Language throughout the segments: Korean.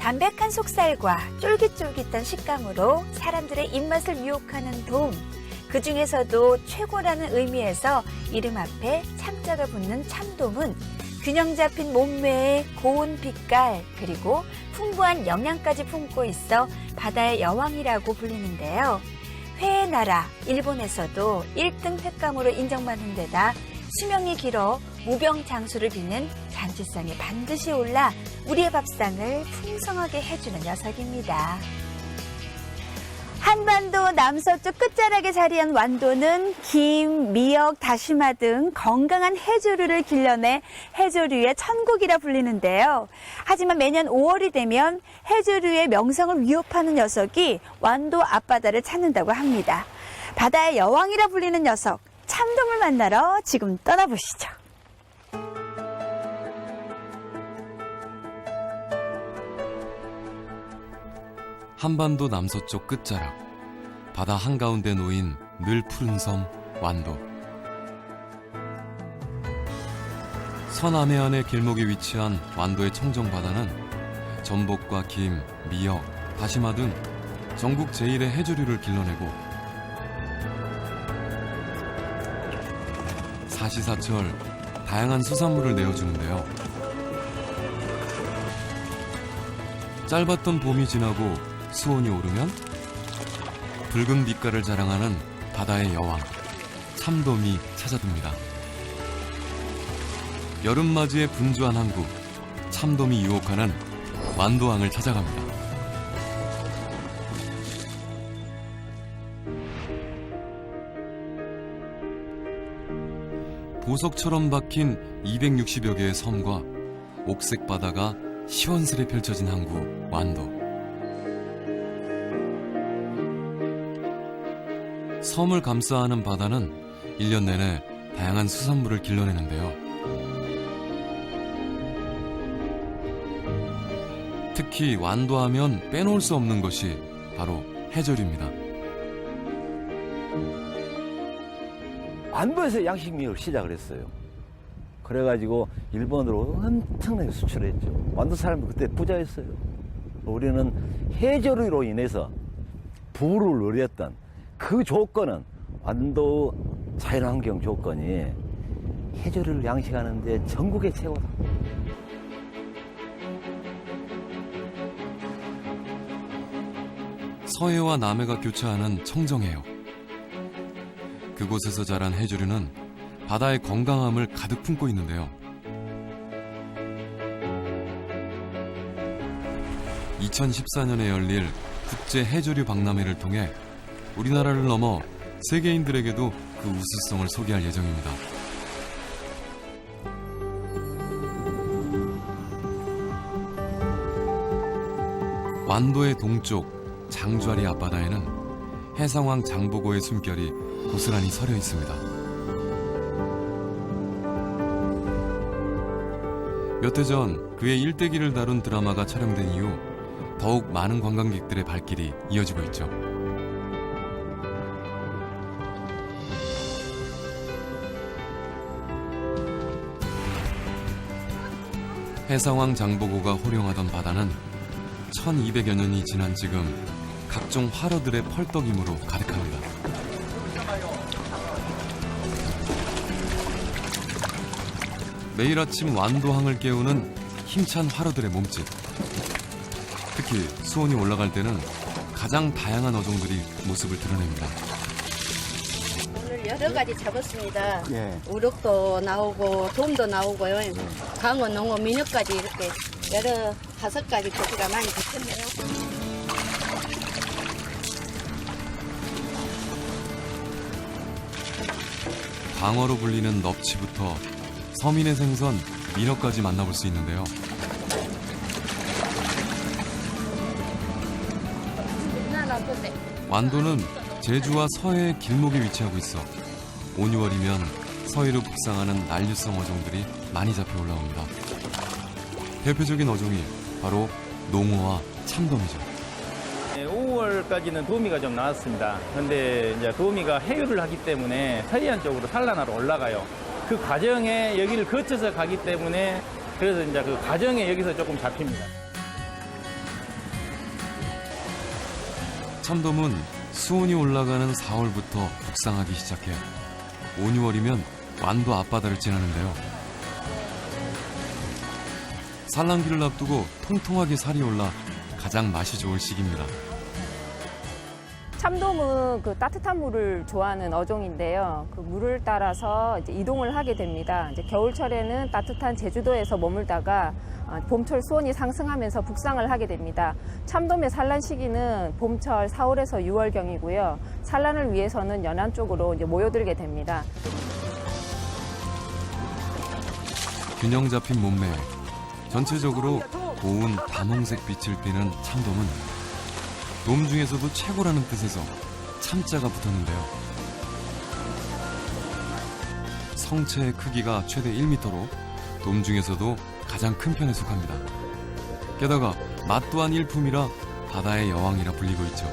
담백한 속살과 쫄깃쫄깃한 식감으로 사람들의 입맛을 유혹하는 돔. 그 중에서도 최고라는 의미에서 이름 앞에 참자가 붙는 참돔은 균형 잡힌 몸매에 고운 빛깔 그리고 풍부한 영양까지 품고 있어 바다의 여왕이라고 불리는데요. 회의 나라 일본에서도 1등 횟감으로 인정받는 데다 수명이 길어 무병장수를 비는 잔치상에 반드시 올라 우리의 밥상을 풍성하게 해주는 녀석입니다. 한반도 남서쪽 끝자락에 자리한 완도는 김, 미역, 다시마 등 건강한 해조류를 길러내 해조류의 천국이라 불리는데요. 하지만 매년 5월이 되면 해조류의 명성을 위협하는 녀석이 완도 앞바다를 찾는다고 합니다. 바다의 여왕이라 불리는 녀석, 참돔을 만나러 지금 떠나보시죠. 한반도 남서쪽 끝자락, 바다 한가운데 놓인 늘 푸른 섬 완도. 서남해안의 길목에 위치한 완도의 청정바다는 전복과 김, 미역, 다시마 등 전국 제1의 해조류를 길러내고 사시사철 다양한 수산물을 내어주는데요. 짧았던 봄이 지나고 수온이 오르면 붉은 빛깔을 자랑하는 바다의 여왕, 참돔이 찾아듭니다. 여름맞이의 분주한 항구, 참돔이 유혹하는 완도항을 찾아갑니다. 보석처럼 박힌 260여 개의 섬과 옥색 바다가 시원스레 펼쳐진 항구, 완도. 섬을 감싸하는 바다는 1년 내내 다양한 수산물을 길러내는데요. 특히 완도하면 빼놓을 수 없는 것이 바로 해조류입니다. 완도에서 양식미역을 시작을 했어요. 그래가지고 일본으로 엄청나게 수출했죠. 완도 사람이 그때 부자였어요. 우리는 해조류로 인해서 부를 누렸던 그 조건은 완도 자연환경 조건이 해조류를 양식하는데 전국의 최고다. 서해와 남해가 교차하는 청정해역. 그곳에서 자란 해조류는 바다의 건강함을 가득 품고 있는데요. 2014년에 열릴 국제 해조류 박람회를 통해 우리나라를 넘어 세계인들에게도 그 우수성을 소개할 예정입니다. 완도의 동쪽 장좌리 앞바다에는 해상왕 장보고의 숨결이 고스란히 서려 있습니다. 몇 해 전 그의 일대기를 다룬 드라마가 촬영된 이후 더욱 많은 관광객들의 발길이 이어지고 있죠. 해상왕 장보고가 호령하던 바다는 1200여 년이 지난 지금 각종 활어들의 펄떡임으로 가득합니다. 매일 아침 완도항을 깨우는 힘찬 활어들의 몸짓. 특히 수온이 올라갈 때는 가장 다양한 어종들이 모습을 드러냅니다. 오늘 여러 가지 잡았습니다. 예. 우럭도 나오고 돔도 나오고요. 강어, 농어, 민어까지 이렇게 여러 5가지 고기가 많이 붙었네요. 방어로 불리는 넙치부터 서민의 생선, 민어까지 만나볼 수 있는데요. 완도는 제주와 서해의 길목에 위치하고 있어 온 6월이면 서해로 북상하는 난류성 어종들이 많이 잡혀 올라옵니다. 대표적인 어종이 바로 농어와 참돔이죠. 5월까지는 도미가 좀 나왔습니다. 그런데 이제 도미가 해유를 하기 때문에 서해안 쪽으로 산란하러 올라가요. 그 과정에 여기를 거쳐서 가기 때문에 그래서 이제 그 과정에 여기서 조금 잡힙니다. 참돔은 수온이 올라가는 4월부터 북상하기 시작해 5, 6월이면 완도 앞바다를 지나는데요. 산란기를 앞두고 통통하게 살이 올라 가장 맛이 좋을 시기입니다. 참돔은 그 따뜻한 물을 좋아하는 어종인데요. 그 물을 따라서 이제 이동을 하게 됩니다. 이제 겨울철에는 따뜻한 제주도에서 머물다가 봄철 수온이 상승하면서 북상을 하게 됩니다. 참돔의 산란 시기는 봄철 4월에서 6월경이고요. 산란을 위해서는 연안 쪽으로 이제 모여들게 됩니다. 균형 잡힌 몸매에 전체적으로 고운 다홍색 빛을 띠는 참돔은 돔 중에서도 최고라는 뜻에서 참자가 붙었는데요. 성체의 크기가 최대 1m로 돔 중에서도 가장 큰 편에 속합니다. 게다가 맛 또한 일품이라 바다의 여왕이라 불리고 있죠.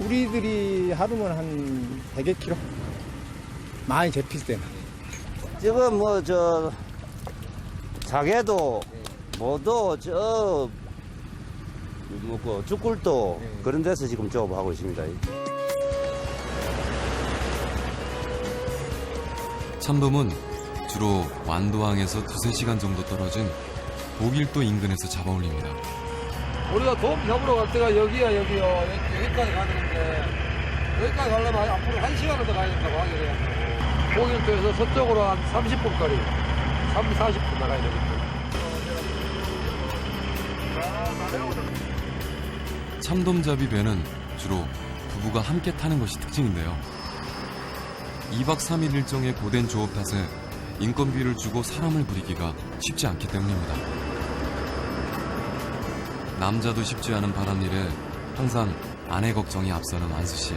우리들이 하루면 한 100여 킬로 많이 잡힐 때는. 지금 자개도 뭐도 쭈꿀도 그런 데서 지금 조업하고 있습니다. 참돔은 주로 완도항에서 2-3시간 정도 떨어진 보길도 인근에서 잡아올립니다. 우리가 돔 잡으러 갈 때가 여기야 여기요. 여기까지 가는데 여기까지 가려면 앞으로 1시간을 더 가야 된다고 하게 돼요. 보길도에서 서쪽으로 한 30분거리 40분 나가야 되기 때문에. 참돔잡이 배는 주로 부부가 함께 타는 것이 특징인데요. 2박 3일 일정의 고된 조업 탓에 인건비를 주고 사람을 부리기가 쉽지 않기 때문입니다. 남자도 쉽지 않은 바람일에 항상 아내 걱정이 앞서는 완수 씨.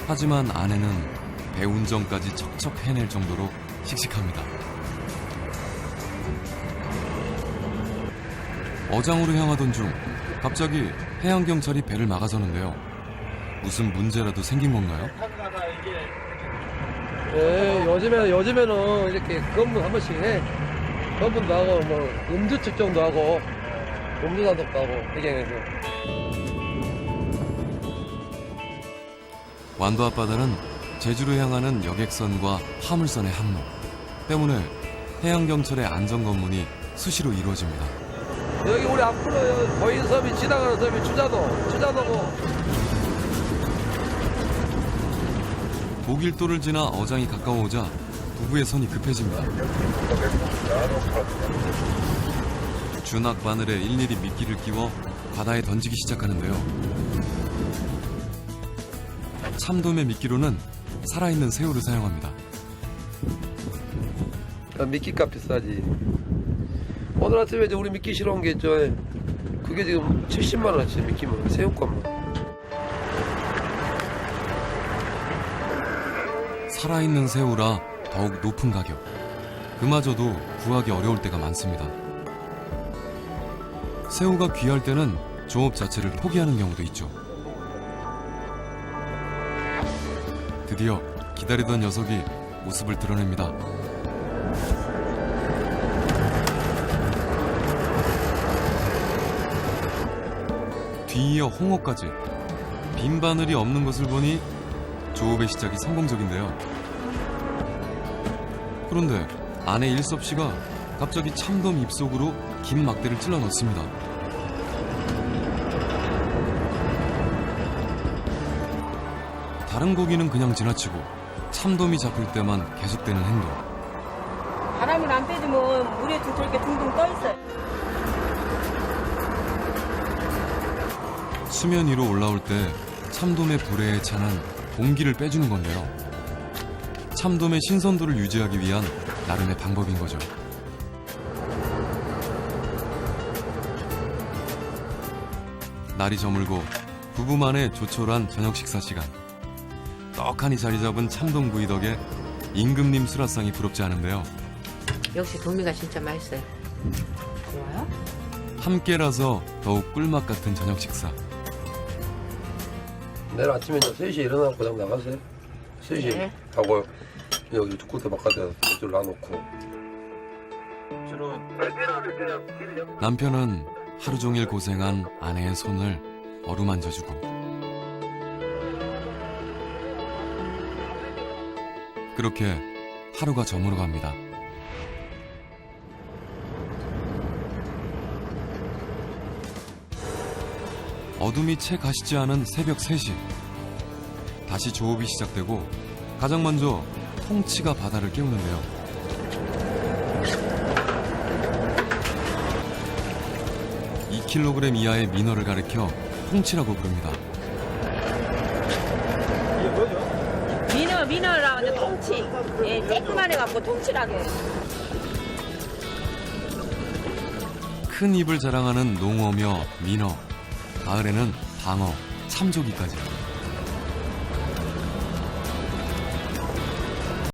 하지만 아내는 배 운전까지 척척 해낼 정도로 씩씩합니다. 어장으로 향하던 중 갑자기 해양경찰이 배를 막아서는데요. 무슨 문제라도 생긴 건가요? 예, 요즘에는 이렇게 검문 한 번씩 해. 검문도 하고 뭐 음주 측정도 하고 음주 단속도 하고 해경에서. 완도 앞바다는 제주로 향하는 여객선과 화물선의 항로 때문에 해양경찰의 안전검문이 수시로 이루어집니다. 여기 우리 앞으로 보이는 섬이 지나가는 섬이 추자도고. 보길도를 지나 어장이 가까워오자 부부의 손이 급해집니다. 준악 바늘에 일일이 미끼를 끼워 바다에 던지기 시작하는데요. 참돔의 미끼로는 살아있는 새우를 사용합니다. 미끼값 비싸지. 오늘 아침에 이제 우리 미끼 실어온 게 있죠. 그게 지금 70만 원치 미끼면 새우값만. 살아있는 새우라 더욱 높은 가격. 그마저도 구하기 어려울 때가 많습니다. 새우가 귀할 때는 조업 자체를 포기하는 경우도 있죠. 드디어 기다리던 녀석이 모습을 드러냅니다. 뒤이어 홍어까지. 빈 바늘이 없는 것을 보니 조업의 시작이 성공적인데요. 그런데 아내 일섭 씨가 갑자기 참돔 입속으로 긴 막대를 찔러 넣습니다. 다른 고기는 그냥 지나치고 참돔이 잡힐 때만 계속되는 행동. 바람을 안 빼주면 물에 저렇게 둥둥 떠 있어요. 수면 위로 올라올 때 참돔의 불에에 차는 공기를 빼주는 건데요. 참돔의 신선도를 유지하기 위한 나름의 방법인 거죠. 날이 저물고 부부만의 조촐한 저녁 식사 시간. 떡하니 자리 잡은 참돔구이 덕에 임금님 수라상이 부럽지 않은데요. 역시 도미가 진짜 맛있어요. 좋아요? 함께라서 더욱 꿀맛 같은 저녁 식사. 내일 아침에 이제 3시에 일어나고 고장 나가세요. 3시에 네. 하고 여기 두꺼비 바깥에 맥주를 놔놓고. 남편은 하루 종일 고생한 아내의 손을 어루만져주고 그렇게 하루가 저물어갑니다. 어둠이 채 가시지 않은 새벽 3시. 다시 조업이 시작되고 가장 먼저 통치가 바다를 깨우는데요. (2kg) 이하의 민어를 가리켜 통치라고 부릅니다. 민어라고 하는데 통치. 예, 쬐끄만 해갖고 통치라고 해요. 큰 입을 자랑하는 농어며 민어, 가을에는 방어, 참조기까지.